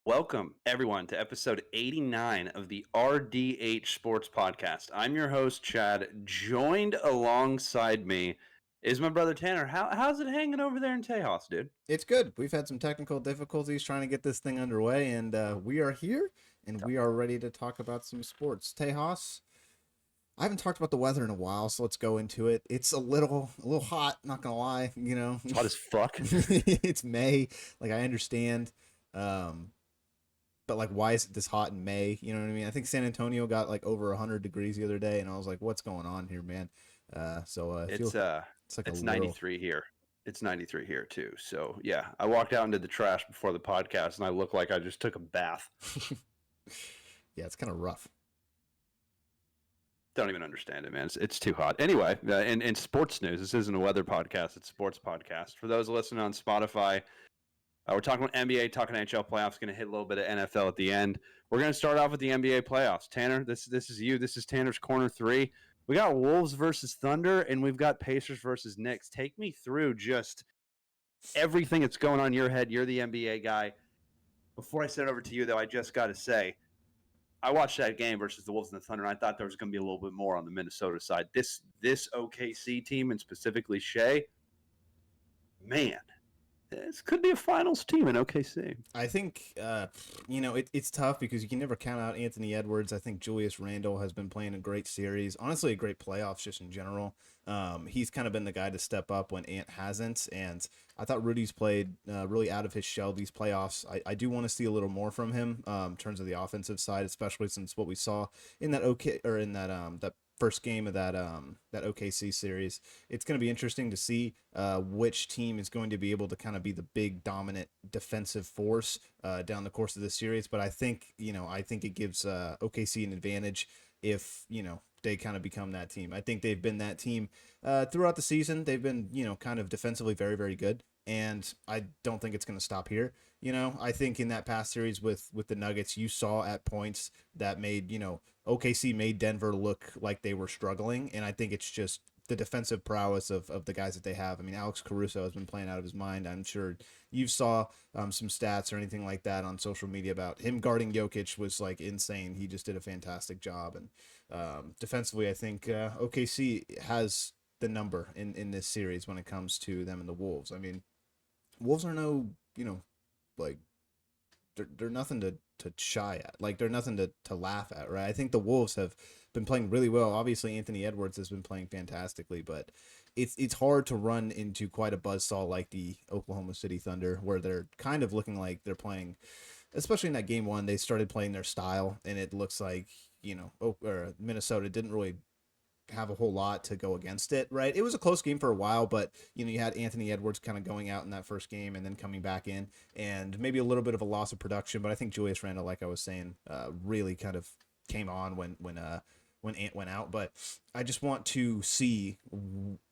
Welcome, everyone, to episode 89 of the RDH Sports Podcast. I'm your host, Chad. Joined alongside me is my brother Tanner. How's it hanging over there in Tejas, dude? It's good. We've had some technical difficulties trying to get this thing underway, and we are here, and we are ready to talk about some sports. Tejas, I haven't talked about the weather in a while, so let's go into it. It's a little hot, not gonna lie. It's hot as fuck. It's May. Like I understand, um, but like, why is it this hot in May? You know what I mean? I think San Antonio got like over 100 degrees the other day, and I was like, what's going on here, man? I feel It's it's like a it's little. 93 here. It's 93 here too. So yeah, I walked out into the trash before the podcast, and I look like I just took a bath. Yeah, it's kind of rough. Don't even understand it, man. It's too hot. Anyway, in sports news, this isn't a weather podcast; it's a sports podcast. For those listening on Spotify, we're talking about NBA, talking NHL playoffs. Going to hit a little bit of NFL at the end. We're going to start off with the NBA playoffs. Tanner, this is you. This is Tanner's corner three. We got Wolves versus Thunder, and we've got Pacers versus Knicks. Take me through just everything that's going on in your head. You're the NBA guy. Before I send it over to you, though, I just got to say, I watched that game versus the Wolves and the Thunder, and I thought there was going to be a little bit more on the Minnesota side. This OKC team, and specifically Shea, man, this could be a finals team in OKC. I think it's tough because you can never count out Anthony Edwards. I think Julius Randle has been playing a great series, honestly, a great playoffs just in general. He's kind of been the guy to step up when Ant hasn't, and I thought Rudy's played really out of his shell these playoffs. I do want to see a little more from him in terms of the offensive side, especially since what we saw in that that first game of that OKC series. It's going to be interesting to see which team is going to be able to kind of be the big dominant defensive force down the course of this series. But I think it gives OKC an advantage if they kind of become that team. I think they've been that team throughout the season. They've been kind of defensively very, very good. And I don't think it's going to stop here. I think in that past series with the Nuggets, you saw at points that made, OKC made Denver look like they were struggling. And I think it's just the defensive prowess of the guys that they have. I mean, Alex Caruso has been playing out of his mind. I'm sure you saw some stats or anything like that on social media about him guarding Jokic was like insane. He just did a fantastic job. And defensively, I think OKC has the number in this series when it comes to them and the Wolves. I mean, Wolves are no, like they're nothing to shy at. Like they're nothing to laugh at, right? I think the Wolves have been playing really well. Obviously, Anthony Edwards has been playing fantastically, but it's hard to run into quite a buzzsaw like the Oklahoma City Thunder, where they're kind of looking like they're playing, especially in that game one, they started playing their style, and it looks like or Minnesota didn't really have a whole lot to go against it, right? It was a close game for a while, but you had Anthony Edwards kind of going out in that first game and then coming back in, and maybe a little bit of a loss of production. But I think Julius Randle, like I was saying, really kind of came on when Ant went out. But I just want to see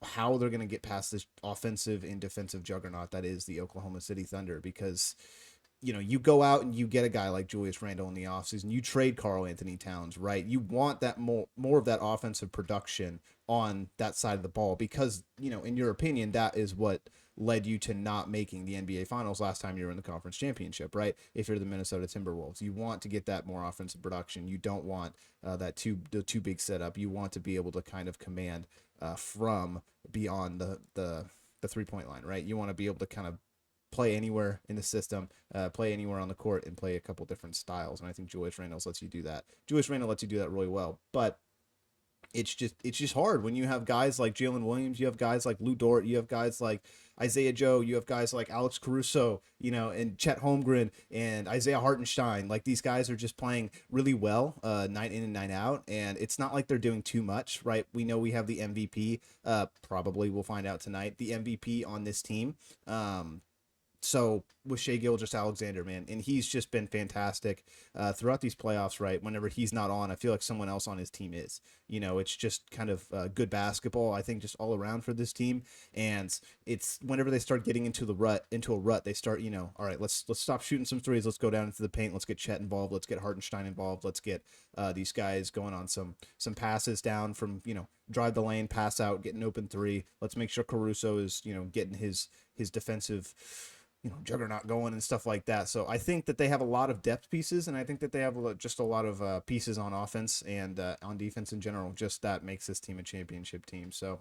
how they're going to get past this offensive and defensive juggernaut that is the Oklahoma City Thunder, because you go out and you get a guy like Julius Randle in the offseason, you trade Karl Anthony Towns, right? You want that more of that offensive production on that side of the ball because, in your opinion, that is what led you to not making the NBA Finals last time you were in the conference championship, right? If you're the Minnesota Timberwolves, you want to get that more offensive production. You don't want the too big setup. You want to be able to kind of command from beyond the 3-point line, right? You want to be able to kind of play anywhere in the system, play anywhere on the court, and play a couple different styles. And I think Julius Randle lets you do that. Julius Randle lets you do that really well. But it's just hard when you have guys like Jalen Williams, you have guys like Lou Dort, you have guys like Isaiah Joe, you have guys like Alex Caruso, and Chet Holmgren and Isaiah Hartenstein. Like these guys are just playing really well, night in and night out, and it's not like they're doing too much, right? We know we have the MVP. Probably we'll find out tonight. The MVP on this team. So with Shai Gilgeous-Alexander, man, and he's just been fantastic throughout these playoffs, right? Whenever he's not on, I feel like someone else on his team is. It's just kind of good basketball, I think, just all around for this team. And it's whenever they start getting into a rut, they start, all right, let's stop shooting some threes. Let's go down into the paint. Let's get Chet involved. Let's get Hartenstein involved. Let's get these guys going on some passes down from, drive the lane, pass out, get an open three. Let's make sure Caruso is, getting his defensive juggernaut going and stuff like that. So I think that they have a lot of depth pieces, and I think that they have just a lot of pieces on offense and on defense in general. Just that makes this team a championship team. So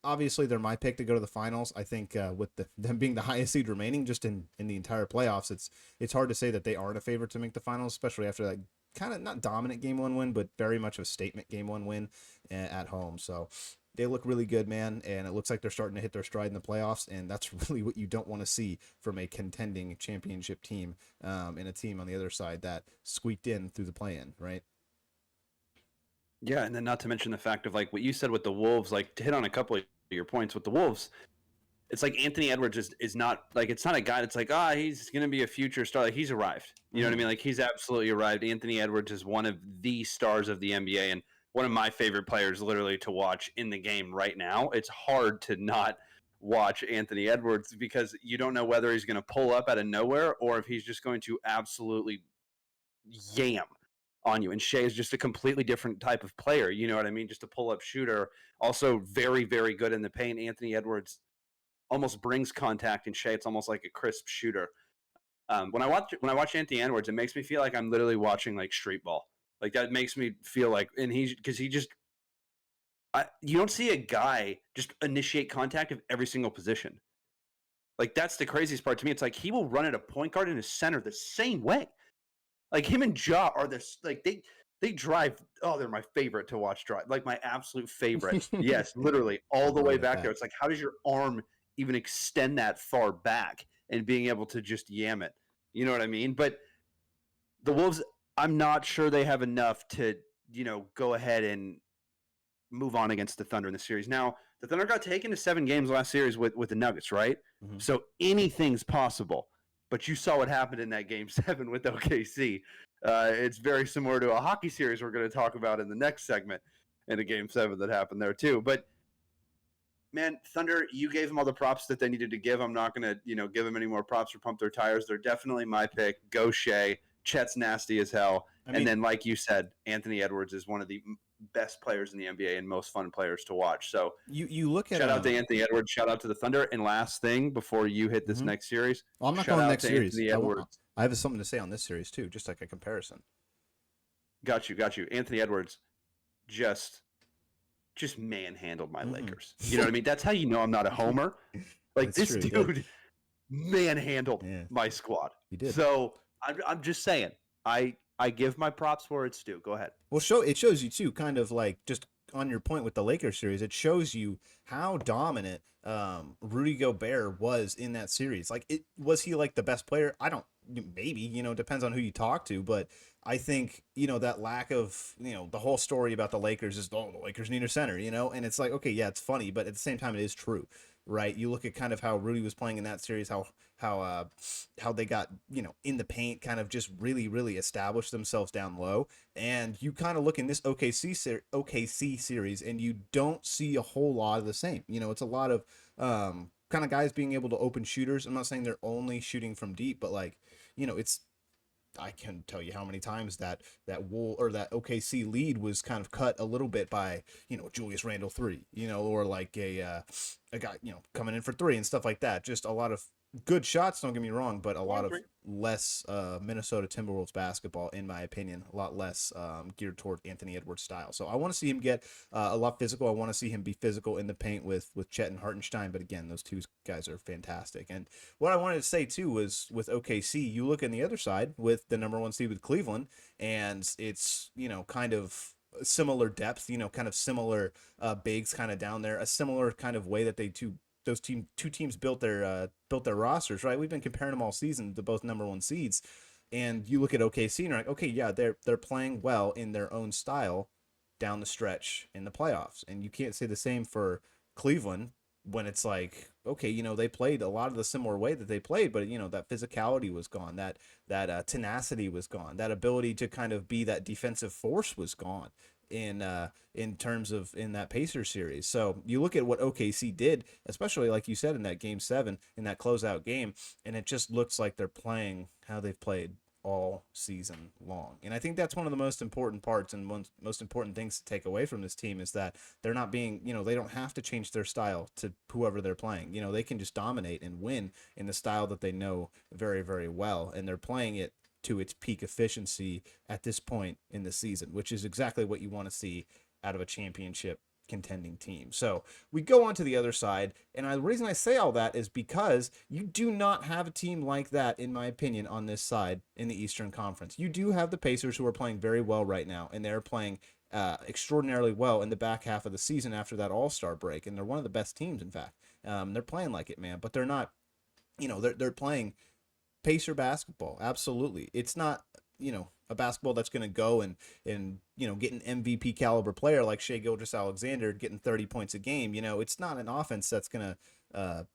obviously they're my pick to go to the finals. I think with them being the highest seed remaining just in the entire playoffs, it's hard to say that they aren't a favorite to make the finals, especially after that kind of not dominant game one win, but very much of a statement game one win at home. So they look really good, man, and it looks like they're starting to hit their stride in the playoffs, and that's really what you don't want to see from a contending championship team, and a team on the other side that squeaked in through the play-in, right? Yeah, and then not to mention the fact of like what you said with the Wolves, like to hit on a couple of your points with the Wolves, it's like Anthony Edwards is not like it's not a guy that's like he's going to be a future star. Like he's arrived. You know what I mean? Like he's absolutely arrived. Anthony Edwards is one of the stars of the NBA and one of my favorite players, literally to watch in the game right now. It's hard to not watch Anthony Edwards because you don't know whether he's going to pull up out of nowhere or if he's just going to absolutely yam on you. And Shea is just a completely different type of player. You know what I mean? Just a pull up shooter. Also very, very good in the paint. Anthony Edwards almost brings contact in Shea. It's almost like a crisp shooter. When I watch Anthony Edwards, it makes me feel like I'm literally watching like street ball. Like that makes me feel like, and because he just, you don't see a guy just initiate contact of every single position. Like that's the craziest part to me. It's like he will run at a point guard and a center the same way. Like him and Ja are this like they drive. Oh, they're my favorite to watch drive. Like my absolute favorite. Yes, literally all the way back there. It's like how does your arm even extend that far back and being able to just yam it? You know what I mean? But the Wolves, I'm not sure they have enough to go ahead and move on against the Thunder in the series. Now the Thunder got taken to 7 games last series with the Nuggets, right? Mm-hmm. So anything's possible. But you saw what happened in that game 7 with OKC. It's very similar to a hockey series we're going to talk about in the next segment in a game 7 that happened there too. But man, Thunder, you gave them all the props that they needed to give. I'm not going to, give them any more props or pump their tires. They're definitely my pick. Go Shea. Chet's nasty as hell. And then, like you said, Anthony Edwards is one of the best players in the NBA and most fun players to watch. So you look at shout out to Anthony Edwards. Shout out to the Thunder. And last thing before you hit this next series, well, I'm not shout going out next to series. Anthony Edwards. I have something to say on this series too, just like a comparison. Got you. Anthony Edwards just manhandled my Lakers. You know what I mean? That's how you know I'm not a homer. Like this true, dude manhandled my squad. He did. So I'm just saying, I give my props where it's due. Go ahead. Well, it shows you too, kind of like just on your point with the Lakers series. It shows you how dominant Rudy Gobert was in that series. Like, was he like the best player? I don't. Maybe, depends on who you talk to, but I think, that lack of, the whole story about the Lakers is, the Lakers need a center, and it's like, okay, yeah, it's funny, but at the same time, it is true, right? You look at kind of how Rudy was playing in that series, how they got, in the paint, kind of just really, really established themselves down low, and you kind of look in this OKC series, and you don't see a whole lot of the same. It's a lot of kind of guys being able to open shooters. I'm not saying they're only shooting from deep, but like, it's, I can tell you how many times that OKC lead was kind of cut a little bit by, Julius Randle 3, or like a guy, coming in for 3 and stuff like that. Just a lot of good shots, don't get me wrong, but a lot of less Minnesota Timberwolves basketball, in my opinion, a lot less geared toward Anthony Edwards style. So I want to see him get a lot physical. I want to see him be physical in the paint with Chet and Hartenstein. But again, those two guys are fantastic. And what I wanted to say too was with OKC, you look on the other side with the number 1 seed with Cleveland, and it's kind of similar depth, kind of similar bigs kind of down there, a similar kind of way that those two teams built their rosters, right? We've been comparing them all season to both number 1 seeds, and you look at OKC and you're like, okay, yeah, they're playing well in their own style down the stretch in the playoffs, and you can't say the same for Cleveland when it's like, okay, they played a lot of the similar way that they played, but that physicality was gone, that tenacity was gone, that ability to kind of be that defensive force was gone in terms of in that Pacers series. So you look at what OKC did, especially like you said in that game 7, in that closeout game, and it just looks like they're playing how they've played all season long. And I think that's one of the most important parts and one most important things to take away from this team is that they're not being, they don't have to change their style to whoever they're playing. They can just dominate and win in the style that they know very, very well. And they're playing it to its peak efficiency at this point in the season, which is exactly what you want to see out of a championship contending team. So we go on to the other side, and the reason I say all that is because you do not have a team like that, in my opinion, on this side in the Eastern Conference. You do have the Pacers, who are playing very well right now, and they're playing extraordinarily well in the back half of the season after that All-Star break, and they're one of the best teams, in fact. They're playing like it, man, but they're not, they're playing Pacer basketball. Absolutely. It's not, a basketball that's going to go and get an MVP caliber player like Shai Gilgeous-Alexander getting 30 points a game. It's not an offense that's going to,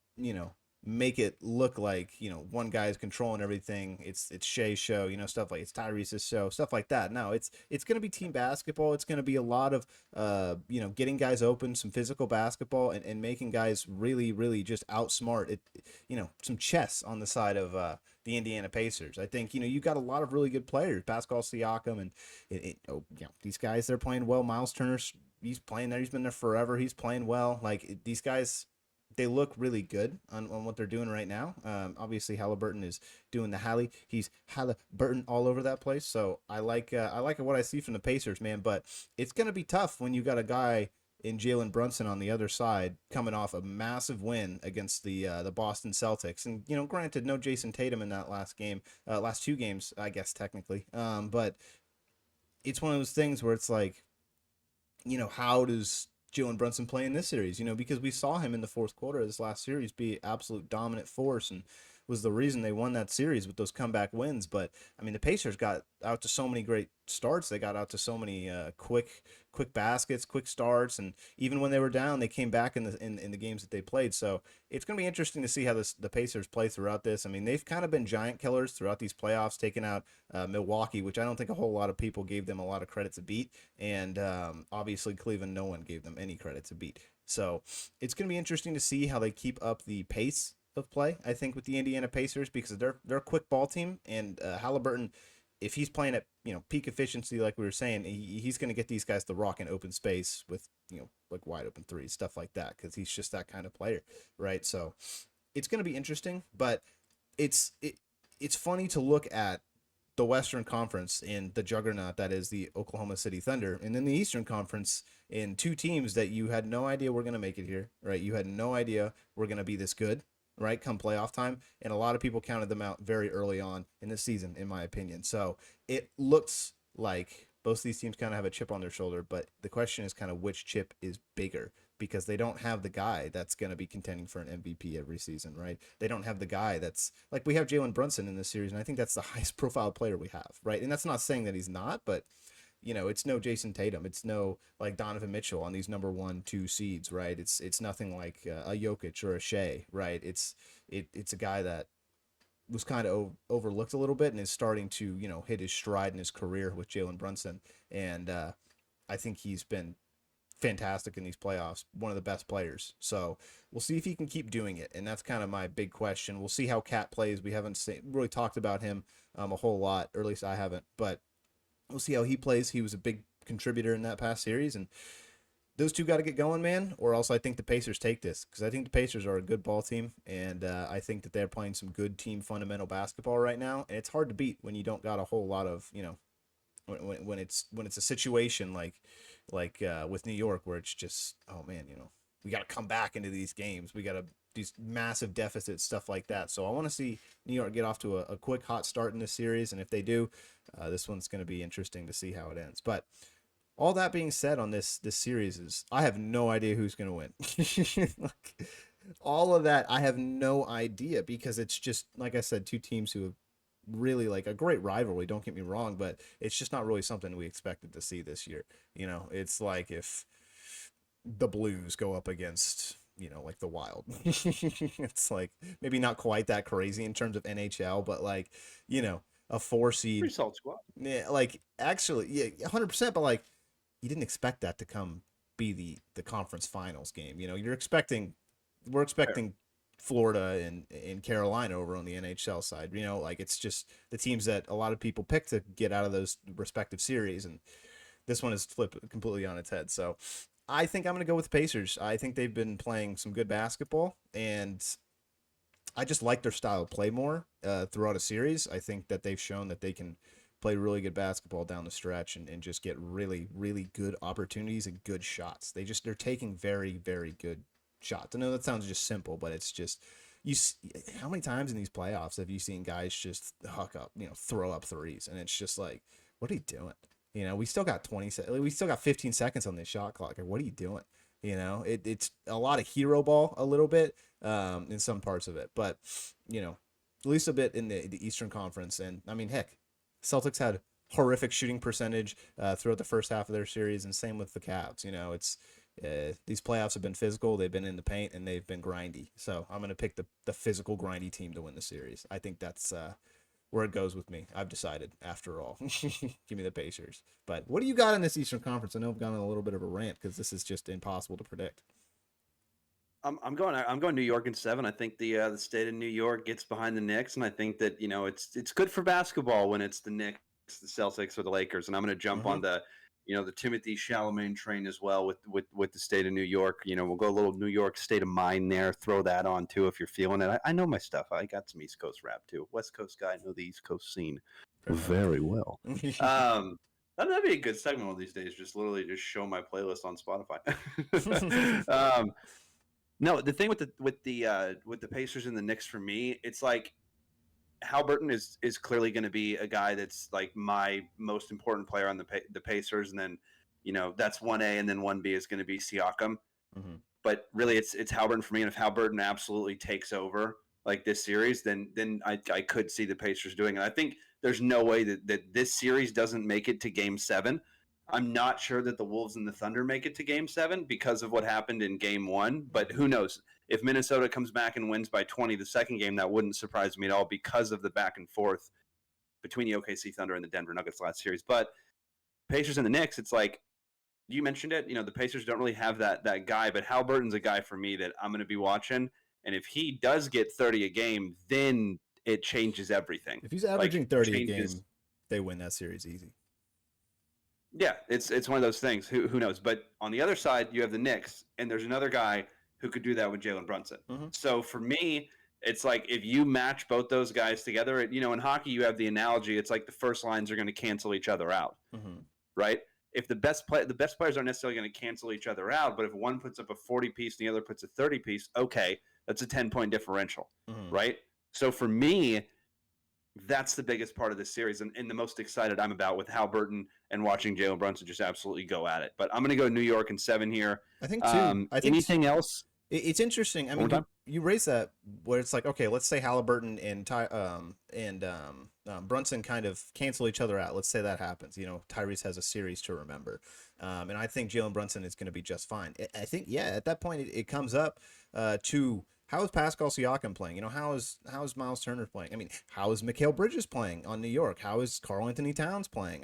make it look like, one guy is controlling everything. It's Shai's show, stuff like it's Tyrese's show, stuff like that. No, it's going to be team basketball. It's going to be a lot of, getting guys open, some physical basketball and making guys really, really just outsmart it, some chess on the side of, the Indiana Pacers. I think, you got a lot of really good players, Pascal Siakam and these guys, they're playing well. Miles Turner's, he's playing there. He's been there forever. He's playing well. Like these guys, they look really good on what they're doing right now. Obviously Halliburton is doing the Hallie. He's Halliburton all over that place. So I like what I see from the Pacers, man, but it's going to be tough when you got a guy in Jalen Brunson on the other side coming off a massive win against the Boston Celtics. And, granted, no Jason Tatum in that last two games, I guess, technically. But it's one of those things where it's like, how does Jalen Brunson play in this series? Because we saw him in the fourth quarter of this last series be an absolute dominant force and was the reason they won that series with those comeback wins. But I mean, the Pacers got out to so many great starts. They got out to so many quick baskets, quick starts, and even when they were down, they came back in the games that they played. So it's going to be interesting to see how the Pacers play throughout this. I mean, they've kind of been giant killers throughout these playoffs, taking out Milwaukee, which I don't think a whole lot of people gave them a lot of credit to beat, and obviously Cleveland, no one gave them any credit to beat. So it's going to be interesting to see how they keep up the pace of play, I think, with the Indiana Pacers, because they're a quick ball team, and Halliburton, if he's playing at peak efficiency like we were saying, he's going to get these guys the rock in open space with like wide open threes, stuff like that, because he's just that kind of player, right? So it's going to be interesting, but it's funny to look at the Western Conference and the juggernaut that is the Oklahoma City Thunder, and then the Eastern Conference in two teams that you had no idea were going to make it here, right? You had no idea we're going to be this good, right, come playoff time, and a lot of people counted them out very early on in the season, in my opinion. So it looks like both these teams kind of have a chip on their shoulder, but the question is kind of which chip is bigger, because they don't have the guy that's going to be contending for an MVP every season, right? They don't have the guy that's like, we have Jalen Brunson in this series, and I think that's the highest profile player we have, right? And that's not saying that he's not, but it's no Jason Tatum. It's no like Donovan Mitchell on these number 1, 2 seeds, right? It's nothing like a Jokic or a Shea, right? It's a guy that was kind of overlooked a little bit and is starting to, hit his stride in his career with Jalen Brunson. And I think he's been fantastic in these playoffs, one of the best players. So we'll see if he can keep doing it. And that's kind of my big question. We'll see how Cat plays. We haven't really talked about him a whole lot, or at least I haven't, but we'll see how he plays. He was a big contributor in that past series, and those two got to get going, man, or else I think the Pacers take this, because I think the Pacers are a good ball team, and I think that they're playing some good team fundamental basketball right now, and it's hard to beat when you don't got a whole lot of, when it's a situation like with New York, where it's just, oh man, we got to come back into these games. We got to these massive deficits, stuff like that. So I want to see New York get off to a quick hot start in this series, and if they do, this one's going to be interesting to see how it ends. But all that being said, on this series is, I have no idea who's going to win. Like, all of that, I have no idea, because it's just, like I said, two teams who have really, like, a great rivalry, don't get me wrong, but it's just not really something we expected to see this year. It's like if the Blues go up against, like the Wild. It's like maybe not quite that crazy in terms of NHL, but like, a 4 seed. Pretty solid squad. Yeah, like actually, yeah, 100%. But like, you didn't expect that to be the conference finals game. We're expecting Florida and Carolina over on the NHL side. You know, like it's just the teams that a lot of people pick to get out of those respective series, and this one is flipped completely on its head. So I think I'm going to go with the Pacers. I think they've been playing some good basketball, and I just like their style of play more throughout a series. I think that they've shown that they can play really good basketball down the stretch and just get really, really good opportunities and good shots. They're taking very, very good shots. I know that sounds just simple, but it's just you. How many times in these playoffs have you seen guys just huck up, throw up threes, and it's just like, what are you doing? We still got 15 seconds on this shot clock. What are you doing? It's a lot of hero ball a little bit in some parts of it, but at least a bit in the Eastern Conference. And I mean, heck, Celtics had horrific shooting percentage throughout the first half of their series, and same with the Cavs. It's these playoffs have been physical. They've been in the paint and they've been grindy. So I'm gonna pick the physical, grindy team to win the series. I think that's where it goes with me. I've decided after all. Give me the Pacers. But what do you got in this Eastern Conference? I know I've gone on a little bit of a rant because this is just impossible to predict. I'm going New York in 7. I think the state of New York gets behind the Knicks, and I think that it's good for basketball when it's the Knicks, the Celtics, or the Lakers. And I'm going to jump on the Timothy Chalamet train as well with the state of New York. We'll go a little New York state of mind there. Throw that on too if you're feeling it. I know my stuff. I got some East Coast rap too. West Coast guy, I know the East Coast scene very well. That'd be a good segment one of these days. Just literally just show my playlist on Spotify. No, the thing with the Pacers and the Knicks for me, it's like Halliburton is clearly going to be a guy that's like my most important player on the Pacers, and then that's 1A, and then 1B is going to be Siakam. Mm-hmm. But really, it's Halliburton for me, and if Halliburton absolutely takes over like this series, then I could see the Pacers doing it. I think there's no way that this series doesn't make it to Game 7. I'm not sure that the Wolves and the Thunder make it to Game 7 because of what happened in Game 1, but who knows? If Minnesota comes back and wins by 20 the second game, that wouldn't surprise me at all because of the back and forth between the OKC Thunder and the Denver Nuggets last series. But Pacers and the Knicks, it's like you mentioned it. The Pacers don't really have that guy, but Halliburton's a guy for me that I'm going to be watching. And if he does get 30 a game, then it changes everything. If he's averaging 30 a game, they win that series easy. Yeah, it's one of those things. Who knows? But on the other side, you have the Knicks, and there's another guy who could do that with Jalen Brunson. Mm-hmm. So for me, it's like if you match both those guys together, in hockey you have the analogy. It's like the first lines are going to cancel each other out, mm-hmm. right? If the best players aren't necessarily going to cancel each other out, but if one puts up a 40 piece and the other puts a 30 piece, okay, that's a 10-point differential, mm-hmm. right? So for me, that's the biggest part of this series, and the most excited I'm about with Halliburton and watching Jalen Brunson just absolutely go at it. But I'm going to go New York in 7 here. I think too. Anything else? It's interesting. I mean, you raise that where it's like, okay, let's say Halliburton and Brunson kind of cancel each other out. Let's say that happens. Tyrese has a series to remember, and I think Jalen Brunson is going to be just fine. I think, at that point it comes up to. How is Pascal Siakam playing? How is Miles Turner playing? I mean, how is Mikal Bridges playing on New York? How is Karl-Anthony Towns playing?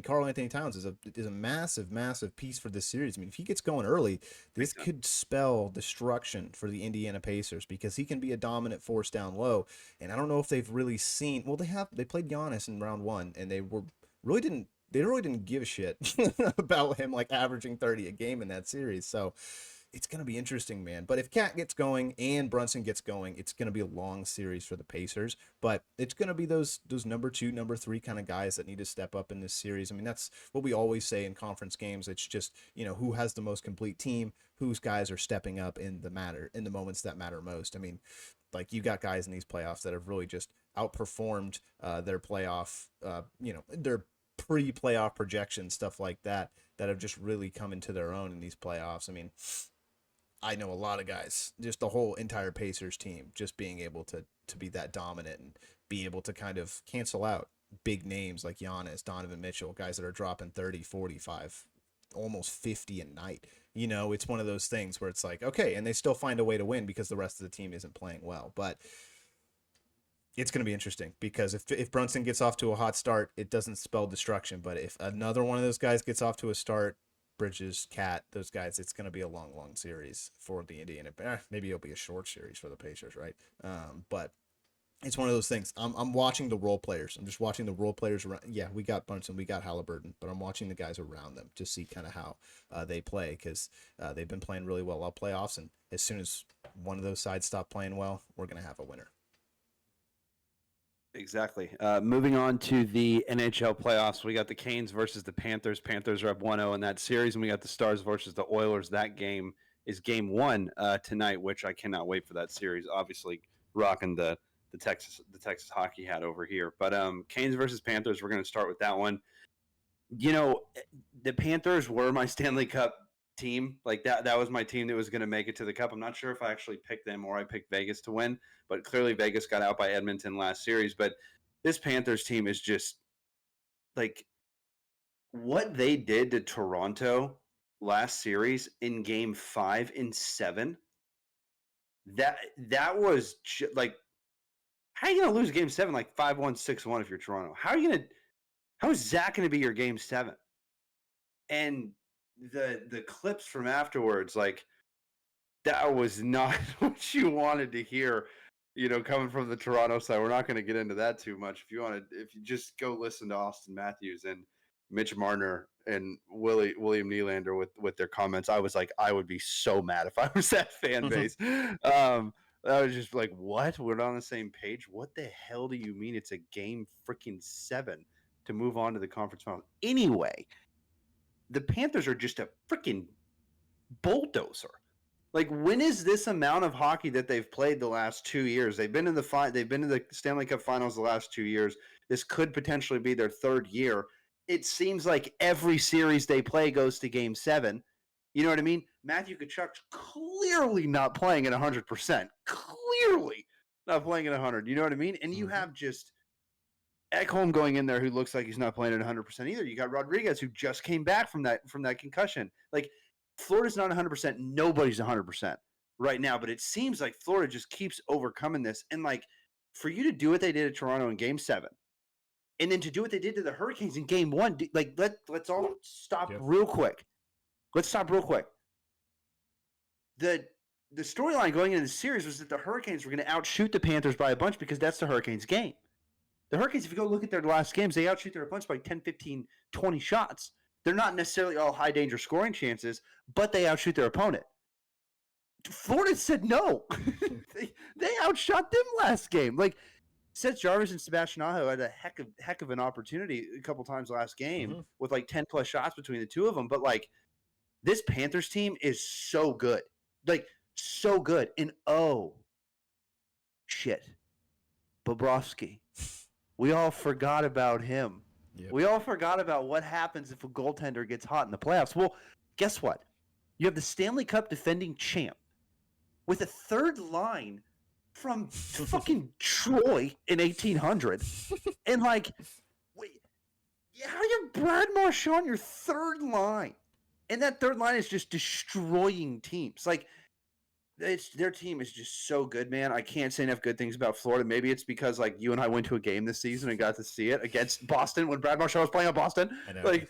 Karl-Anthony Towns is a massive, massive piece for this series. I mean, if he gets going early, this could spell destruction for the Indiana Pacers because he can be a dominant force down low. And I don't know if they've really seen. Well, they played Giannis in round 1, and they really didn't give a shit about him like averaging 30 a game in that series. So. It's going to be interesting, man. But if Cat gets going and Brunson gets going, it's going to be a long series for the Pacers. But it's going to be those number 2, number 3 kind of guys that need to step up in this series. I mean, that's what we always say in conference games. It's just, who has the most complete team, whose guys are stepping up in the moments that matter most. I mean, like you got guys in these playoffs that have really just outperformed their playoff, their pre-playoff projections, stuff like that have just really come into their own in these playoffs. I mean, I know a lot of guys, just the whole entire Pacers team, just being able to be that dominant and be able to kind of cancel out big names like Giannis, Donovan Mitchell, guys that are dropping 30, 45, almost 50 a night. It's one of those things where it's like, okay, and they still find a way to win because the rest of the team isn't playing well. But it's going to be interesting because if Brunson gets off to a hot start, it doesn't spell destruction. But if another one of those guys gets off to a start, Bridges, Cat, those guys, it's going to be a long, long series for the Indiana. Maybe it'll be a short series for the Pacers, right? But it's one of those things. I'm watching the role players. I'm just watching the role players around. Yeah, we got Brunson, we got Halliburton, but I'm watching the guys around them to see kind of how they play, because they've been playing really well all playoffs. And as soon as one of those sides stop playing well, we're going to have a winner. Exactly. Moving on to the NHL playoffs, we got the Canes versus the Panthers. Panthers are up 1-0 in that series, and we got the Stars versus the Oilers. That game is game one tonight, which I cannot wait for that series. Obviously, rocking the Texas hockey hat over here. But Canes versus Panthers, we're going to start with that one. You know, the Panthers were my Stanley Cup team. Like that was my team that was going to make it to the Cup. I'm not sure if I actually picked them or I picked Vegas to win, but clearly Vegas got out by Edmonton last series. But this Panthers team is just like what they did to Toronto last series in game 5 and 7. That was like, how are you going to lose game 7 like 5-1, 6-1 if you're Toronto? How is Zach going to be your game 7? And the clips from afterwards, like, that was not what you wanted to hear, coming from the Toronto side. We're not going to get into that too much. If you just go listen to Austin Matthews and Mitch Marner and William Nylander with their comments, I was like, I would be so mad if I was that fan base. I was just like, what? We're not on the same page? What the hell do you mean it's a game freaking 7 to move on to the conference final? Anyway, the Panthers are just a freaking bulldozer. Like, when is this amount of hockey that they've played the last 2 years? They've been in the Stanley Cup Finals the last 2 years. This could potentially be their third year. It seems like every series they play goes to game 7. You know what I mean? Matthew Tkachuk's clearly not playing at 100%. Clearly not playing at 100. You know what I mean? And you have just Ekholm going in there who looks like he's not playing at 100% either. You got Rodriguez who just came back from that concussion. Like, Florida's not 100%. Nobody's 100% right now, but it seems like Florida just keeps overcoming this. And, like, for you to do what they did at Toronto in game 7, and then to do what they did to the Hurricanes in game 1, like, let's all stop real quick. Let's stop real quick. The storyline going into the series was that the Hurricanes were going to outshoot the Panthers by a bunch because that's the Hurricanes' game. The Hurricanes, if you go look at their last games, they outshoot their opponents by 10, 15, 20 shots. They're not necessarily all high-danger scoring chances, but they outshoot their opponent. Florida said no. they outshot them last game. Like, Seth Jarvis and Sebastian Aho had a heck of an opportunity a couple times last game with like 10-plus shots between the two of them. But, like, this Panthers team is so good. Like, so good. And, oh, shit, Bobrovsky. We all forgot about him. Yep. We all forgot about what happens if a goaltender gets hot in the playoffs. Well, guess what? You have the Stanley Cup defending champ with a third line from fucking Troy in 1800. And, like, wait, how you have Brad Marchand your third line? And that third line is just destroying teams. Like, their team is just so good, man. I can't say enough good things about Florida. Maybe it's because, like, you and I went to a game this season and got to see it against Boston when Brad Marchand was playing on Boston. I know. Like,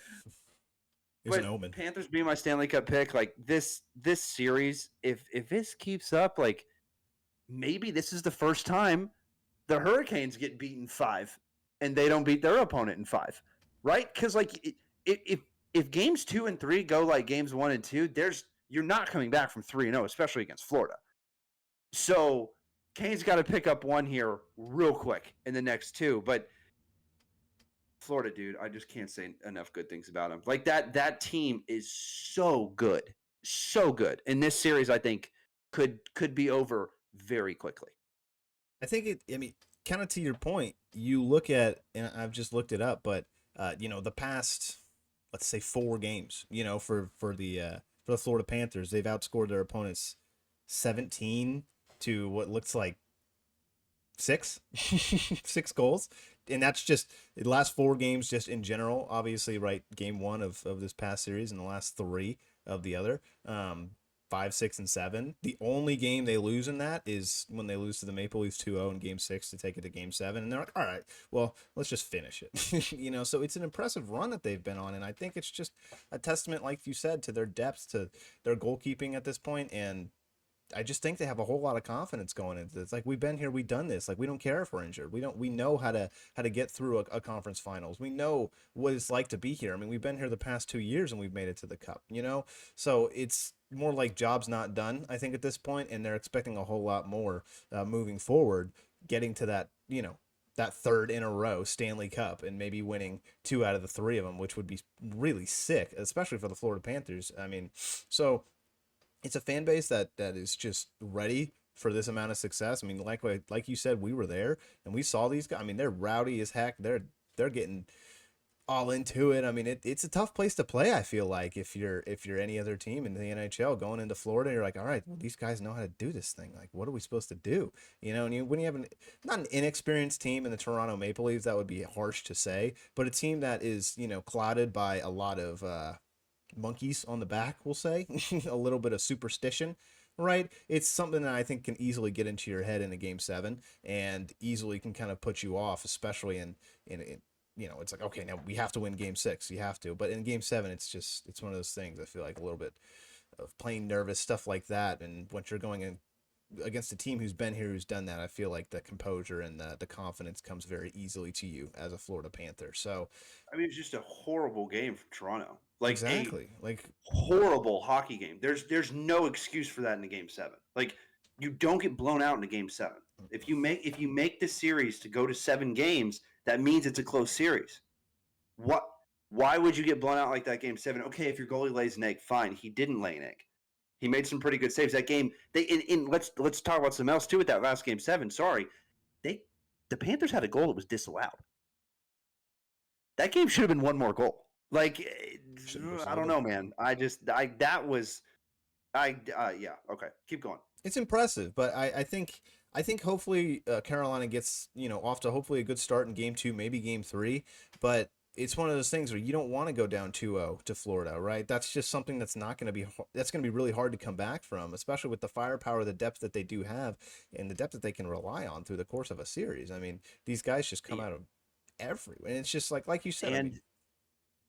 it was an omen. Panthers being my Stanley Cup pick, like, this series, if this keeps up, like, maybe this is the first time the Hurricanes get beaten 5 and they don't beat their opponent in 5, right? Because, like, if games 2 and 3 go like games 1 and 2, you're not coming back from 3-0, especially against Florida. So Kane's got to pick up one here real quick in the next 2. But Florida, dude, I just can't say enough good things about him. Like, that team is so good. So good. And this series, I think, could be over very quickly. I think kind of to your point, you look at, and I've just looked it up, but, the past, let's say 4 games, for the Florida Panthers, they've outscored their opponents 17 to what looks like 6 goals. And that's just the last 4 games just in general, obviously, right? Game 1 of this past series and the last 3 of the other. 5, 6, and 7. The only game they lose in that is when they lose to the Maple Leafs 2-0 in Game 6 to take it to Game 7. And they're like, all right, well, let's just finish it. So it's an impressive run that they've been on. And I think it's just a testament, like you said, to their depth, to their goalkeeping at this point. And I just think they have a whole lot of confidence going into this. Like, we've been here, we've done this. Like, we don't care if we're injured. We know how to get through a conference finals. We know what it's like to be here. I mean, we've been here the past 2 years and we've made it to the cup, So it's more like job's not done, I think, at this point, and they're expecting a whole lot more moving forward, getting to that, that third in a row Stanley Cup and maybe winning 2 out of the 3 of them, which would be really sick, especially for the Florida Panthers. I mean, so it's a fan base that is just ready for this amount of success. I mean, like you said, we were there and we saw these guys. I mean, they're rowdy as heck. They're getting all into it. I mean, it's a tough place to play. I feel like if you're any other team in the NHL going into Florida, you're like, all right, well, these guys know how to do this thing. Like, what are we supposed to do? And when you have not an inexperienced team in the Toronto Maple Leafs, that would be harsh to say, but a team that is clouded by a lot of monkeys on the back, we'll say, a little bit of superstition, right? It's something that I think can easily get into your head in a Game 7 and easily can kind of put you off, especially in it's like, okay, now we have to win Game 6, you have to, but in Game 7, it's one of those things. I feel like a little bit of playing nervous, stuff like that, and once you're going in against a team who's been here, who's done that, I feel like the composure and the confidence comes very easily to you as a Florida Panther. So, I mean, it's just a horrible game from Toronto. Like exactly, like horrible hockey game. There's no excuse for that in a Game 7. Like, you don't get blown out in a Game 7. If you make the series to go to 7 games, that means it's a close series. Why would you get blown out like that Game 7? Okay, if your goalie lays an egg, fine. He didn't lay an egg. He made some pretty good saves that game. Let's talk about something else too with that last Game 7. Sorry, the Panthers had a goal that was disallowed. That game should have been one more goal. Like, I don't know, man. Yeah. Okay, keep going. It's impressive, but I think hopefully Carolina gets off to hopefully a good start in Game 2, maybe Game 3, but it's one of those things where you don't want to go down 2-0 to Florida, right? That's just something that's going to be really hard to come back from, especially with the firepower, the depth that they do have, and the depth that they can rely on through the course of a series. I mean, these guys just come out of everywhere, and it's just like you said.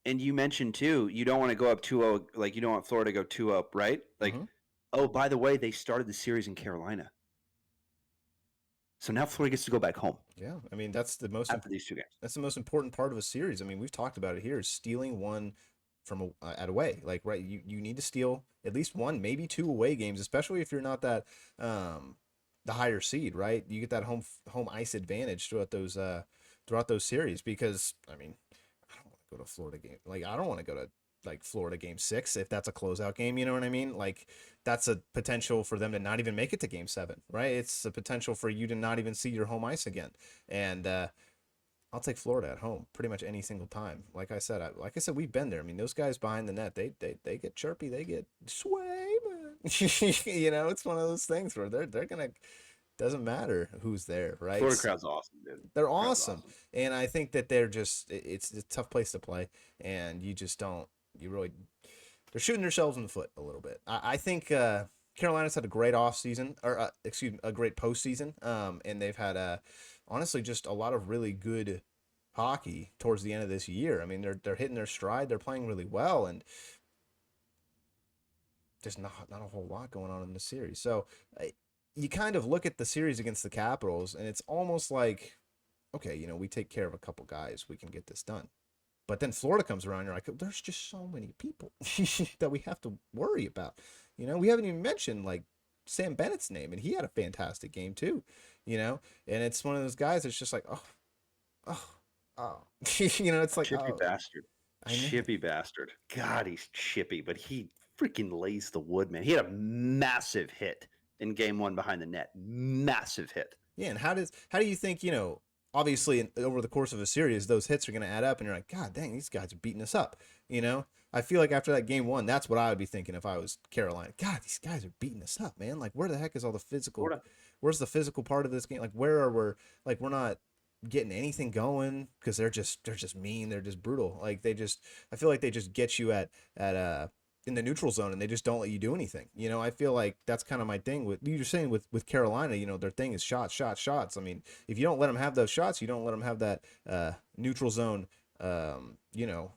And you mentioned too, you don't want to go up 2-0, like you don't want Florida to go 2-0, right? Like, oh, by the way, they started the series in Carolina. So now Florida gets to go back home. Yeah, I mean, that's the most after these 2 games. That's the most important part of a series. I mean, we've talked about it here, is stealing one from at away. Like, right, you need to steal at least 1, maybe 2 away games, especially if you're not that the higher seed, right? You get that home ice advantage throughout those series, because I mean, I don't want to go to Florida game. Like, I don't want to go to like Florida Game 6 if that's a closeout game, you know what I mean? Like, that's a potential for them to not even make it to Game 7, right? It's a potential for you to not even see your home ice again. And I'll take Florida at home pretty much any single time. Like I said, we've been there. I mean, those guys behind the net, they get chirpy, they get sway, man. It's one of those things where they're gonna. Doesn't matter who's there, right? Florida crowd's awesome, dude. They're awesome. And I think that it's a tough place to play, and you just don't. They're shooting themselves in the foot a little bit. I think Carolina's had a great offseason, or a great postseason, and they've had honestly just a lot of really good hockey towards the end of this year. I mean, they're hitting their stride, they're playing really well, and there's not a whole lot going on in the series. So you kind of look at the series against the Capitals, and it's almost like, okay, we take care of a couple guys, we can get this done. But then Florida comes around, you're like, there's just so many people that we have to worry about. We haven't even mentioned like Sam Bennett's name, and he had a fantastic game too. And it's one of those guys that's just like, it's like, chippy bastard. Chippy bastard. God, he's chippy, but he freaking lays the wood, man. He had a massive hit in Game 1 behind the net. Massive hit. Yeah, and how do you think, obviously over the course of a series, those hits are going to add up, and you're like, God dang, these guys are beating us up. I feel like after that Game 1, that's what I would be thinking if I was Carolina. God, these guys are beating us up, man. Like, where the heck is all the physical? Where's the physical part of this game? Like, where are we? Like, we're not getting anything going because they're just mean. They're just brutal. Like, I feel like they just get you at in the neutral zone and they just don't let you do anything. You know, I feel like that's kind of my thing with you're saying with Carolina. You know, their thing is shots, shots, shots. I mean, if you don't let them have those shots, you don't let them have that neutral zone. You know,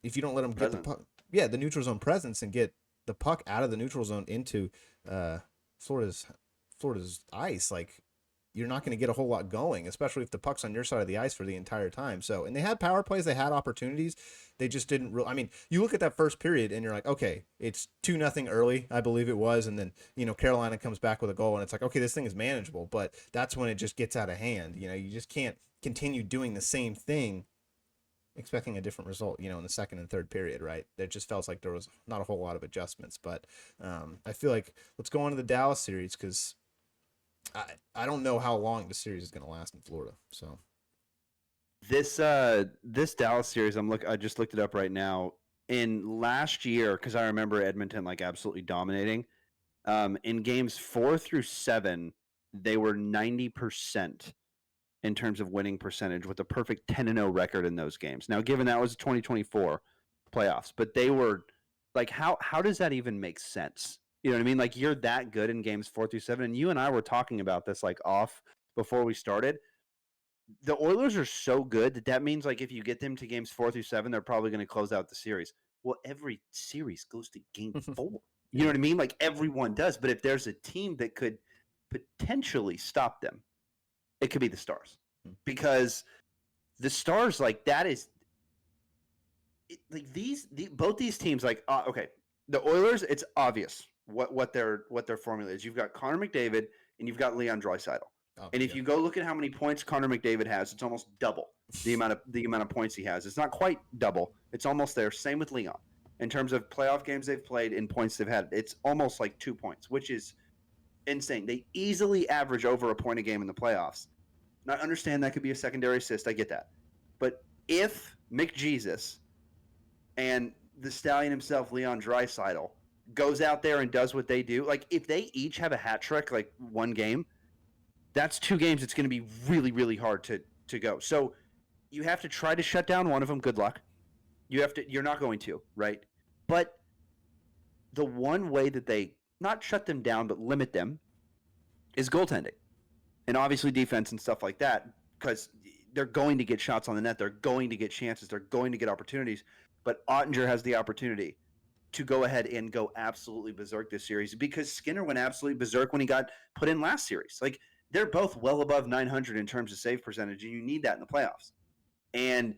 if you don't let them get the Presence. puck, yeah, the neutral zone presence and get the puck out of the neutral zone into uh, Florida's Florida's ice, like you're not going to get a whole lot going, especially if the puck's on your side of the ice for the entire time. So, and they had power plays, they had opportunities, they just didn't. I mean, you look at that first period and you're like, okay, it's 2-0 early, I believe it was, and then Carolina comes back with a goal, and it's like, okay, this thing is manageable. But that's when it just gets out of hand. You just can't continue doing the same thing expecting a different result, in the second and third period, right? It just felt like there was not a whole lot of adjustments. But I feel like let's go on to the Dallas series because I don't know how long the series is going to last in Florida. So this Dallas series, I just looked it up right now. In last year, because I remember Edmonton like absolutely dominating. In games 4 through 7, they were 90% in terms of winning percentage with a perfect 10-0 record in those games. Now, given that was 2024 playoffs, but they were like, how does that even make sense? You know what I mean? Like, you're that good in games 4 through 7, and you and I were talking about this like off before we started. The Oilers are so good that means like if you get them to games 4 through 7, they're probably going to close out the series. Well, every series goes to game 4. You know what I mean? Like everyone does. But if there's a team that could potentially stop them, it could be the Stars, because the Stars, like that is like both these teams, like okay, the Oilers, it's obvious what their formula is. You've got Connor McDavid and you've got Leon Draisaitl. And if you go look at how many points Connor McDavid has, it's almost double the amount of points he has. It's not quite double. It's almost there. Same with Leon. In terms of playoff games they've played and points they've had, it's almost like 2 points, which is insane. They easily average over a point a game in the playoffs. And I understand that could be a secondary assist. I get that. But if McJesus and the Stallion himself, Leon Draisaitl, goes out there and does what they do, like if they each have a hat trick, like one game, that's 2 games. It's going to be really, really hard to go. So you have to try to shut down one of them. Good luck. You're not going to, right? But the one way that they not shut them down, but limit them is goaltending. And obviously defense and stuff like that, because they're going to get shots on the net. They're going to get chances. They're going to get opportunities. But Ottinger has the opportunity to go ahead and go absolutely berserk this series, because Skinner went absolutely berserk when he got put in last series. Like, they're both well above 900 in terms of save percentage, and you need that in the playoffs. And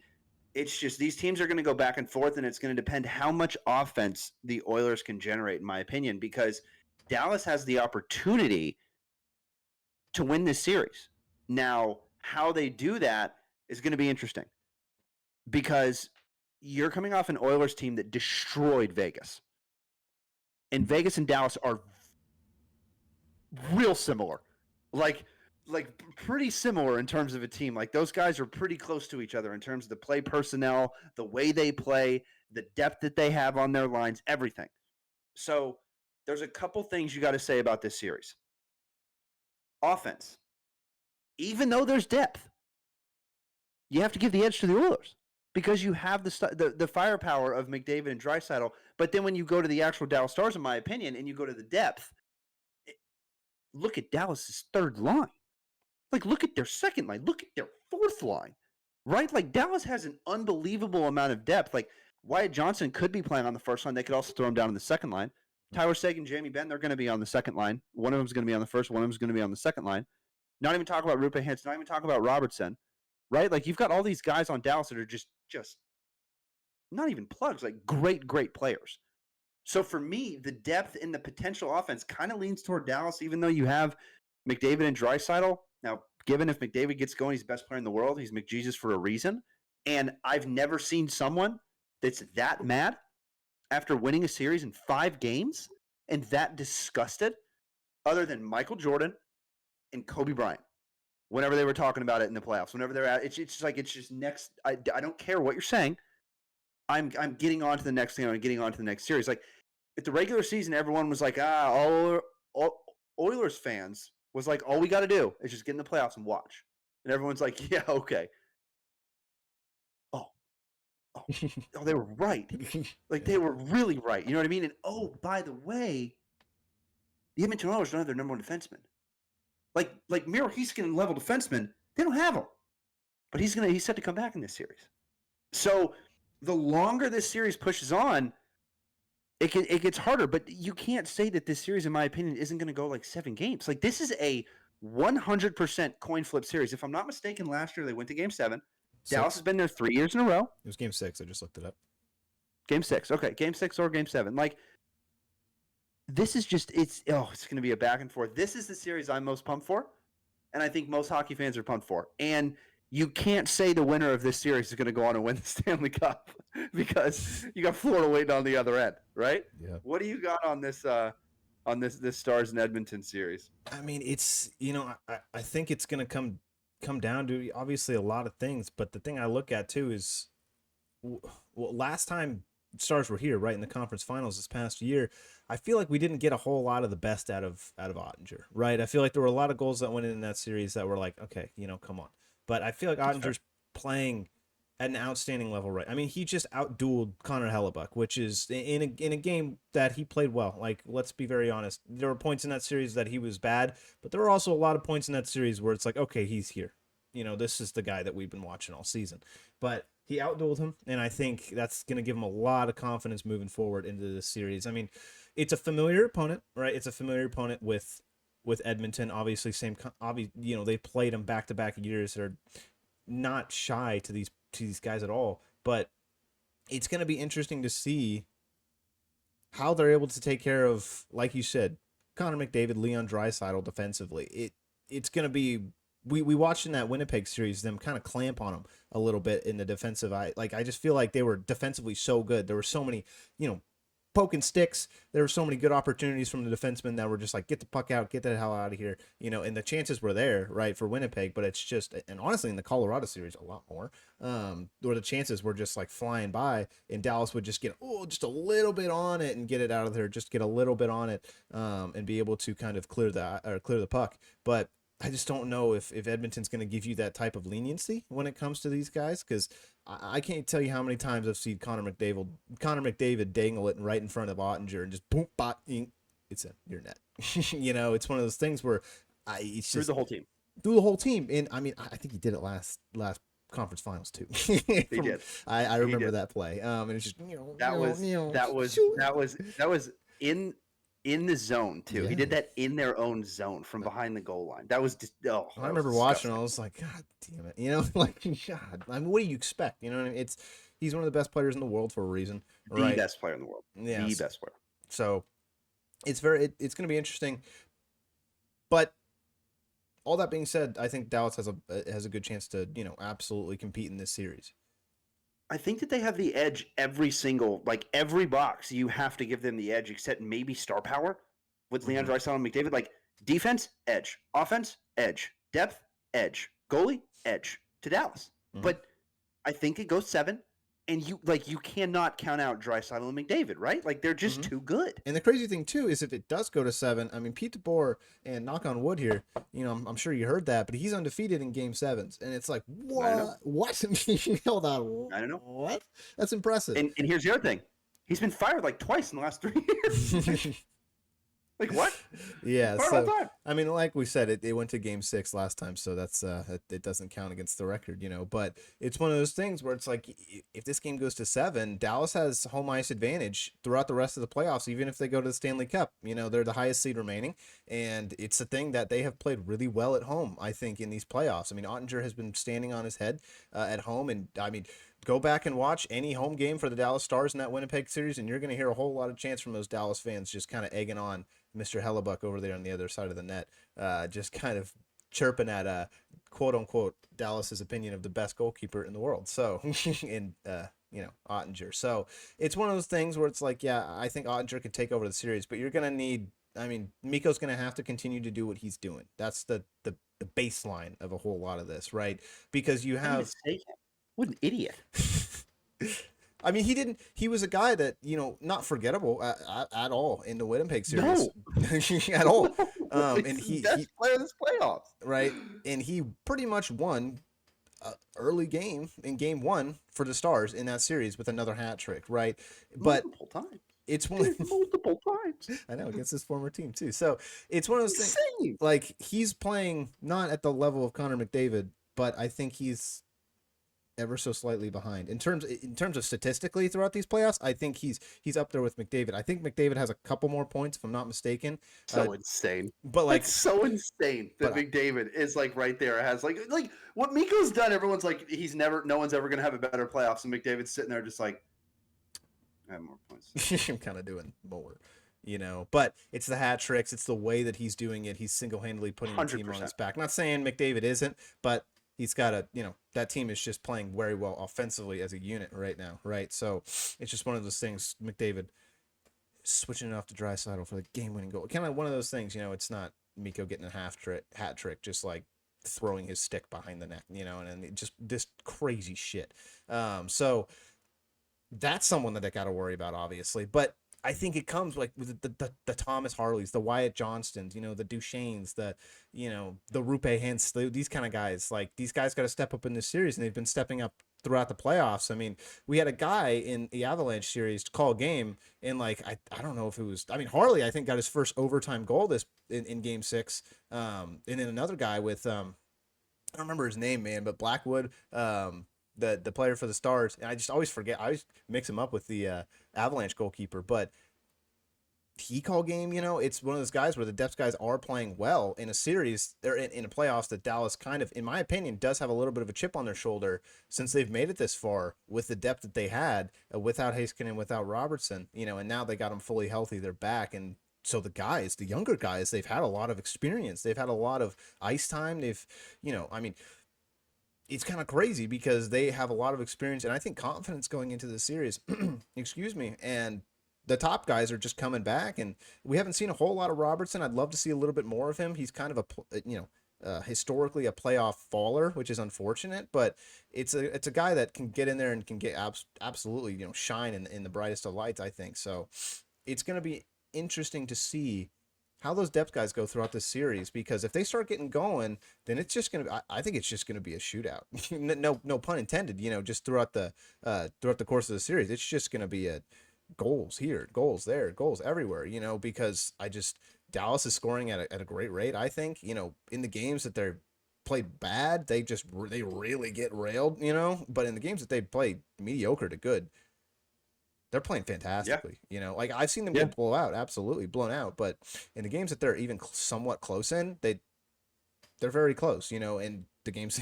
it's just these teams are going to go back and forth, and it's going to depend how much offense the Oilers can generate, in my opinion, because Dallas has the opportunity to win this series. Now, how they do that is going to be interesting, because you're coming off an Oilers team that destroyed Vegas. And Vegas and Dallas are real similar. Like pretty similar in terms of a team. Like, those guys are pretty close to each other in terms of the play personnel, the way they play, the depth that they have on their lines, everything. So there's a couple things you got to say about this series. Offense. Even though there's depth, you have to give the edge to the Oilers, because you have the firepower of McDavid and Draisaitl. But then when you go to the actual Dallas Stars, in my opinion, and you go to the depth, look at Dallas's third line. Like, look at their second line. Look at their fourth line, right? Like, Dallas has an unbelievable amount of depth. Like, Wyatt Johnson could be playing on the first line. They could also throw him down on the second line. Tyler Seguin, Jamie Benn, they're going to be on the second line. One of them is going to be on the first. One of them is going to be on the second line. Not even talk about Rupe Hintz. Not even talk about Robertson, right? Like, you've got all these guys on Dallas that are just not even plugs, like great players. So for me, the depth in the potential offense kind of leans toward Dallas, even though you have McDavid and Draisaitl. Now, given if McDavid gets going, he's the best player in the world. He's McJesus for a reason. And I've never seen someone that's that mad after winning a series in 5 games and that disgusted, other than Michael Jordan and Kobe Bryant. Whenever they were talking about it in the playoffs, whenever they're at, it's just next. I don't care what you're saying. I'm getting on to the next thing. I'm getting on to the next series. Like, at the regular season, everyone was like, all Oilers fans was like, all we got to do is just get in the playoffs and watch. And everyone's like, yeah, okay. oh, they were right. Like, they were really right. You know what I mean? And, oh, by the way, the Edmonton Oilers don't have their number one defenseman. Like Miro Heiskanen level defenseman, they don't have him. But he's set to come back in this series. So the longer this series pushes on, it gets harder. But you can't say that this series, in my opinion, isn't going to go like 7 games. Like, this is a 100% coin flip series. If I'm not mistaken, last year they went to Game 7. Dallas has been there 3 years in a row. It was Game 6. I just looked it up. Game 6. Okay, Game 6 or Game 7. Like, this is just it's going to be a back and forth. This is the series I'm most pumped for, and I think most hockey fans are pumped for. And you can't say the winner of this series is going to go on and win the Stanley Cup because you got Florida waiting on the other end, right? Yeah. What do you got on this Stars and Edmonton series? I mean, it's I think it's going to come down to obviously a lot of things, but the thing I look at too is, well, last time Stars were here, right, in the conference finals this past year, I feel like we didn't get a whole lot of the best out of Oettinger, right? I feel like there were a lot of goals that went in that series that were like, okay, come on. But I feel like Oettinger's playing at an outstanding level, right? I mean, he just outdueled Connor Hellebuck, which is in a game that he played well. Like, let's be very honest. There were points in that series that he was bad, but there were also a lot of points in that series where it's like, okay, he's here. This is the guy that we've been watching all season. But he outdueled him, and I think that's going to give him a lot of confidence moving forward into this series. I mean, it's a familiar opponent, right? It's a familiar opponent with Edmonton. Obviously, they played him back-to-back years. They're not shy to these guys at all. But it's going to be interesting to see how they're able to take care of, like you said, Connor McDavid, Leon Draisaitl defensively. It's going to be. We watched in that Winnipeg series them kind of clamp on them a little bit in the defensive eye. Like, I just feel like they were defensively so good. There were so many, poking sticks. There were so many good opportunities from the defensemen that were just like, get the puck out, get the hell out of here. And the chances were there, right, for Winnipeg, but it's just, and honestly in the Colorado series, a lot more, where the chances were just like flying by, and Dallas would just get, just a little bit on it and get it out of there, just get a little bit on it, and be able to kind of clear the puck. But I just don't know if Edmonton's going to give you that type of leniency when it comes to these guys, because I can't tell you how many times I've seen Connor McDavid dangle it right in front of Oettinger and just boom, bot, it's in your net. It's one of those things where it's just Through the whole team. And I mean, I think he did it last conference finals too. He did. I remember that play. And it's just that was in the zone too. Yeah. He did that in their own zone from behind the goal line. That was just I remember watching. I was like, God damn it! Like, God. I mean, what do you expect? You know what I mean? He's one of the best players in the world for a reason. The best player in the world. Yeah, the best player. So it's going to be interesting. But all that being said, I think Dallas has a good chance to absolutely compete in this series. I think that they have the edge every box. You have to give them the edge, except maybe star power with Leon Draisaitl and McDavid. Like, defense, edge. Offense, edge. Depth, edge. Goalie, edge to Dallas. Mm-hmm. But I think it goes 7, and you cannot count out Draisaitl and McDavid, right? Like, they're just too good. And the crazy thing too is if it does go to 7, I mean, Pete DeBoer, and knock on wood here, I'm sure you heard that, but he's undefeated in Game 7s, and it's like, what? Hold on. I don't know. What? That's impressive. And here's the other thing: he's been fired like twice in the last 3 years. Like, what? Yeah. So, I mean, like we said, it went to Game 6 last time, so that's it doesn't count against the record, But it's one of those things where it's like, if this game goes to 7, Dallas has home ice advantage throughout the rest of the playoffs, even if they go to the Stanley Cup. They're the highest seed remaining, and it's a thing that they have played really well at home, I think, in these playoffs. I mean, Oettinger has been standing on his head at home, and I mean, go back and watch any home game for the Dallas Stars in that Winnipeg series, and you're going to hear a whole lot of chants from those Dallas fans just kind of egging on Mr. Hellebuck over there on the other side of the net, just kind of chirping at quote unquote Dallas's opinion of the best goalkeeper in the world. So in Oettinger. So it's one of those things where it's like, yeah, I think Oettinger can take over the series, but you're gonna need. I mean, Mikko's gonna have to continue to do what he's doing. That's the baseline of a whole lot of this, right? Because you have. What an idiot. I mean, he was a guy that, not forgettable at all in the Winnipeg series. No. At all. And he best player of this playoffs. Right. And he pretty much won early game in game one for the Stars in that series with another hat trick, right? But multiple times. it's one Multiple times. I know, against his former team too. So it's one of those things. Insane. Like, he's playing not at the level of Connor McDavid, but I think he's ever so slightly behind in terms of statistically throughout these playoffs. I think he's up there with McDavid. I think McDavid has a couple more points if I'm not mistaken. So insane. But like, That's so insane that but McDavid is like right there. Has like what Miko's done. Everyone's like no one's ever gonna have a better playoffs. And McDavid's sitting there just like, I have more points. I'm kind of doing more, you know. But it's the hat tricks. It's the way that he's doing it. He's single-handedly putting the team on his back. Not saying McDavid isn't, but he's got a, you know, that team is just playing very well offensively as a unit right now, right? So it's just one of those things. McDavid switching it off to Draisaitl for the game-winning goal. Kind of one of those things, you know. It's not Miko getting a hat trick, just like throwing his stick behind the net, you know, and just this crazy shit. So that's someone that they got to worry about, obviously. But I think it comes like with the Thomas Harleys, the Wyatt Johnstons, you know, the Duchesnes, the, you know, the Rupe Hintz, these kind of guys. Like, these guys got to step up in this series, and they've been stepping up throughout the playoffs. I mean, we had a guy in the Avalanche series to call a game, and like, I don't know if it was, I mean, Harley, I think, got his first overtime goal in game 6. And then another guy with I don't remember his name, man, but Blackwood, the player for the Stars, and I just always forget. I always mix him up with the Avalanche goalkeeper, but he called game. You know, it's one of those guys where the depth guys are playing well in a series or in a playoffs that Dallas kind of, in my opinion, does have a little bit of a chip on their shoulder since they've made it this far with the depth that they had without Heiskanen, without Robertson. You know, and now they got them fully healthy. They're back, and so the guys, the younger guys, they've had a lot of experience. They've had a lot of ice time. They've, you know, I mean, it's kind of crazy because they have a lot of experience and I think confidence going into the series. Excuse me. And the top guys are just coming back, and we haven't seen a whole lot of Robertson. I'd love to see a little bit more of him. He's kind of historically a playoff faller, which is unfortunate, but it's a guy that can get in there and can get absolutely, you know, shine in the brightest of lights, I think. So it's going to be interesting to see how those depth guys go throughout this series, because if they start getting going, then it's just gonna. I think it's just gonna be a shootout. No pun intended. You know, just throughout the course of the series, it's just gonna be a goals here, goals there, goals everywhere. You know, because Dallas is scoring at a great rate. I think, you know, in the games that they're played bad, they really get railed. You know, but in the games that they play mediocre to good, they're playing fantastically. You know, like, I've seen them get blown out, but in the games that they're even somewhat close in, they're very close, you know. And the games,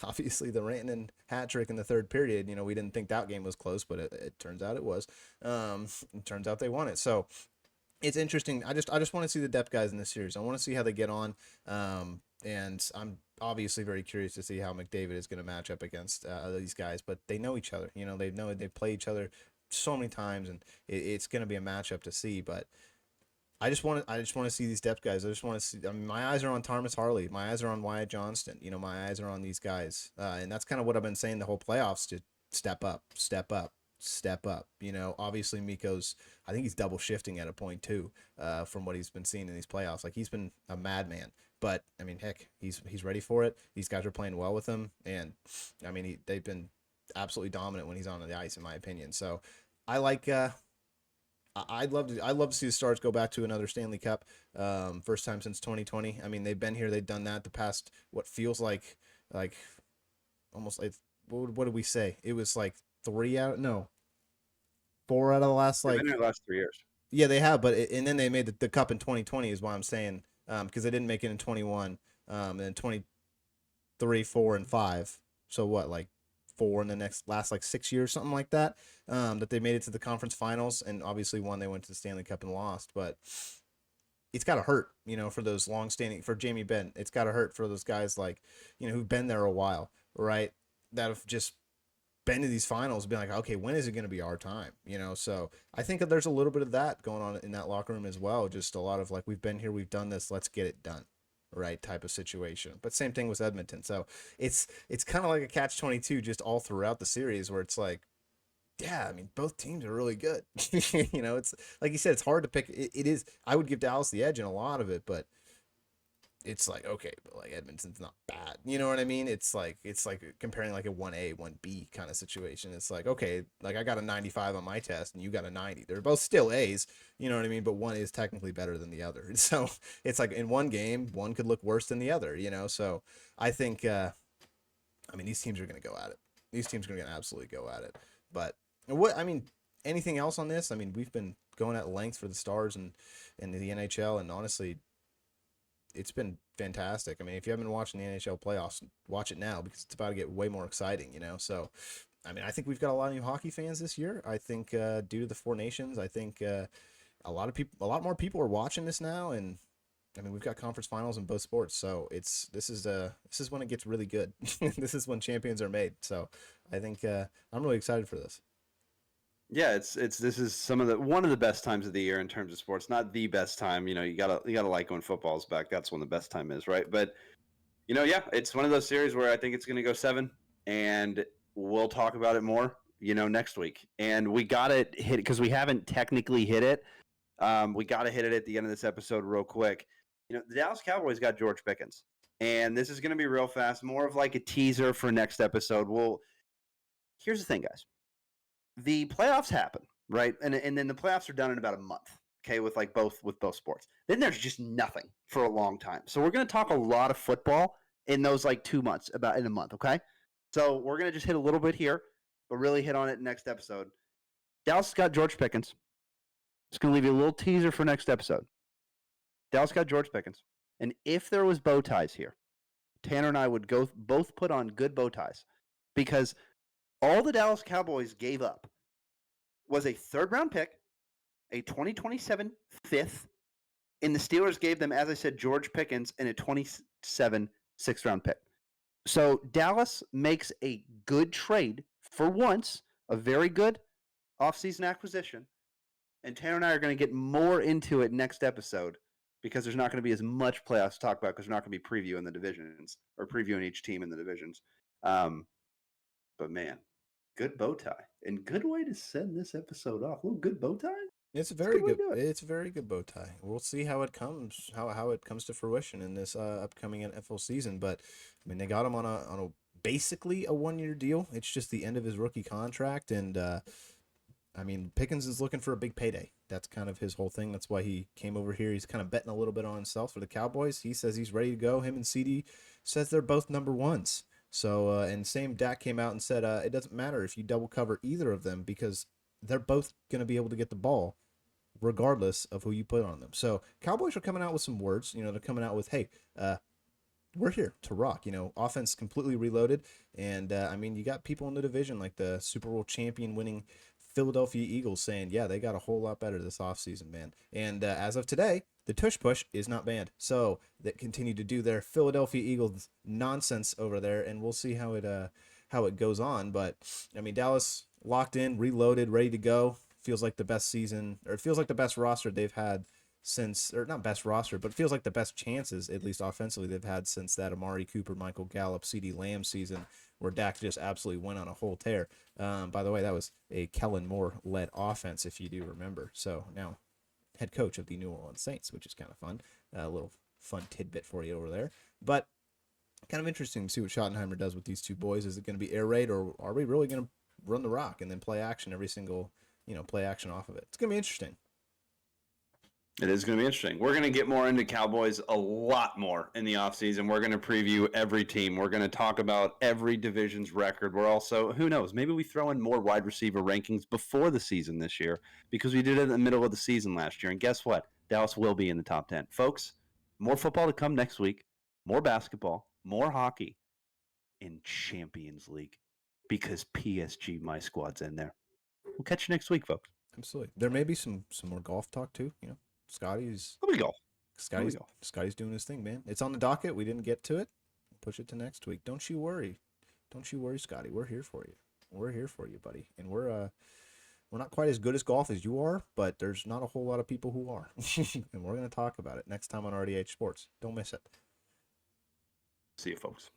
obviously the Rantanen hat trick in the third period, you know, we didn't think that game was close, but it turns out it was. It turns out they won it. So it's interesting. I just want to see the depth guys in this series. I want to see how they get on. And I'm obviously very curious to see how McDavid is going to match up against these guys, but they know each other. You know, they play each other so many times, and it's going to be a matchup to see. But I just want to see these depth guys. I just want to see. I mean, my eyes are on Thomas Harley. My eyes are on Wyatt Johnston. You know, my eyes are on these guys, and that's kind of what I've been saying the whole playoffs: to step up, step up, step up. You know, obviously Miko's. I think he's double shifting at a point too, from what he's been seeing in these playoffs. Like, he's been a madman. But I mean, heck, he's ready for it. These guys are playing well with him, and I mean, they've been absolutely dominant when he's on the ice, in my opinion. So I like. I'd love to see the Stars go back to another Stanley Cup. First time since 2020. I mean, they've been here. They've done that the past, what feels like almost like, what did we say? It was like 4 out of the last, like, They've been here the last 3 years. Yeah, they have. But and then they made the cup in 2020 is why I'm saying, because they didn't make it in 21, and then 23, 4, and 5. So what, like 4 in the last like 6 years, something like that, that they made it to the conference finals, and obviously one they went to the Stanley Cup and lost. But it's got to hurt, you know, for those long-standing, for Jamie Benn. It's got to hurt for those guys, like, you know, who've been there a while, right? That have just been to these finals, being like, okay, when is it going to be our time? You know, so I think that there's a little bit of that going on in that locker room as well. Just a lot of like, we've been here, we've done this, let's get it done, right, type of situation. But same thing with Edmonton. So it's kind of like a catch-22 just all throughout the series, where it's like, yeah, I mean, both teams are really good. You know, it's like you said, it's hard to pick. It is. I would give Dallas the edge in a lot of it, but it's like, okay, but like Edmonton's not bad. You know what I mean? It's like comparing like a 1A, 1B kind of situation. It's like, okay, like I got a 95 on my test and you got a 90. They're both still A's, you know what I mean? But one is technically better than the other. So it's like in one game, one could look worse than the other, you know? So I think, I mean, these teams are going to go at it. These teams are going to absolutely go at it. But what, I mean, anything else on this? I mean, we've been going at length for the Stars and the NHL, and honestly, it's been fantastic. I mean, if you haven't been watching the NHL playoffs, watch it now because it's about to get way more exciting, you know? So, I mean, I think we've got a lot of new hockey fans this year. I think due to the Four Nations, I think a lot more people are watching this now, and I mean, we've got conference finals in both sports, so this is when it gets really good. This is when champions are made. So, I think I'm really excited for this. Yeah, it's this is one of the best times of the year in terms of sports. Not the best time, you gotta like when football's back. That's when the best time is, right? But yeah, it's one of those series where I think it's gonna go 7, and we'll talk about it more, next week. And we gotta hit it because we haven't technically hit it. We gotta hit it at the end of this episode real quick. The Dallas Cowboys got George Pickens, and this is gonna be real fast, more of like a teaser for next episode. Here's the thing, guys. The playoffs happen, right? And then the playoffs are done in about a month, okay, with both sports. Then there's just nothing for a long time. So we're going to talk a lot of football in those like 2 months, about in a month, okay? So we're going to just hit a little bit here, but really hit on it next episode. Dallas got George Pickens. Just going to leave you a little teaser for next episode. Dallas got George Pickens. And if there was bow ties here, Tanner and I would go both put on good bow ties because all the Dallas Cowboys gave up was a third-round pick, a 2027 fifth, and the Steelers gave them, as I said, George Pickens and a 27 sixth-round pick. So Dallas makes a good trade for once, a very good offseason acquisition, and Tanner and I are going to get more into it next episode because there's not going to be as much playoffs to talk about because we're not going to be previewing the divisions or previewing each team in the divisions. But man, good bow tie and good way to send this episode off. A little good bow tie. It's a It's a very good way good. to do it. It's a very good bow tie. We'll see how it comes, how it comes to fruition in this upcoming NFL season. But I mean, they got him on a basically a 1-year deal. It's just the end of his rookie contract, and I mean, Pickens is looking for a big payday. That's kind of his whole thing. That's why he came over here. He's kind of betting a little bit on himself for the Cowboys. He says he's ready to go. Him and CD says they're both number ones. So, and same Dak came out and said it doesn't matter if you double cover either of them because they're both going to be able to get the ball regardless of who you put on them. So Cowboys are coming out with some words. They're coming out with, hey, we're here to rock. Offense completely reloaded. And, I mean, you got people in the division like the Super Bowl champion winning Philadelphia Eagles saying, yeah, they got a whole lot better this offseason, man. And as of today, the tush push is not banned. So they continue to do their Philadelphia Eagles nonsense over there, and we'll see how it goes on. But, I mean, Dallas locked in, reloaded, ready to go. Feels like the best season, or it feels like the best roster they've had since, or not best roster, but it feels like the best chances, at least offensively, they've had since that Amari Cooper, Michael Gallup, CeeDee Lamb season where Dak just absolutely went on a whole tear. By the way, that was a Kellen Moore-led offense, if you do remember. So now head coach of the New Orleans Saints, which is kind of fun. A little fun tidbit for you over there. But kind of interesting to see what Schottenheimer does with these two boys. Is it going to be air raid, or are we really going to run the rock and then play action every single, play action off of it? It's going to be interesting. It is going to be interesting. We're going to get more into Cowboys a lot more in the offseason. We're going to preview every team. We're going to talk about every division's record. We're also, who knows, maybe we throw in more wide receiver rankings before the season this year because we did it in the middle of the season last year. And guess what? Dallas will be in the top 10. Folks, more football to come next week, more basketball, more hockey in Champions League because PSG, my squad's in there. We'll catch you next week, folks. Absolutely. There may be some more golf talk too. Scotty's Here we go. Scotty's doing his thing, man. It's on the docket. We didn't get to it. Push it to next week. Don't you worry. Don't you worry, Scotty. We're here for you. We're here for you, buddy. And we're not quite as good as golf as you are, but there's not a whole lot of people who are. And we're going to talk about it next time on RDH Sports. Don't miss it. See you, folks.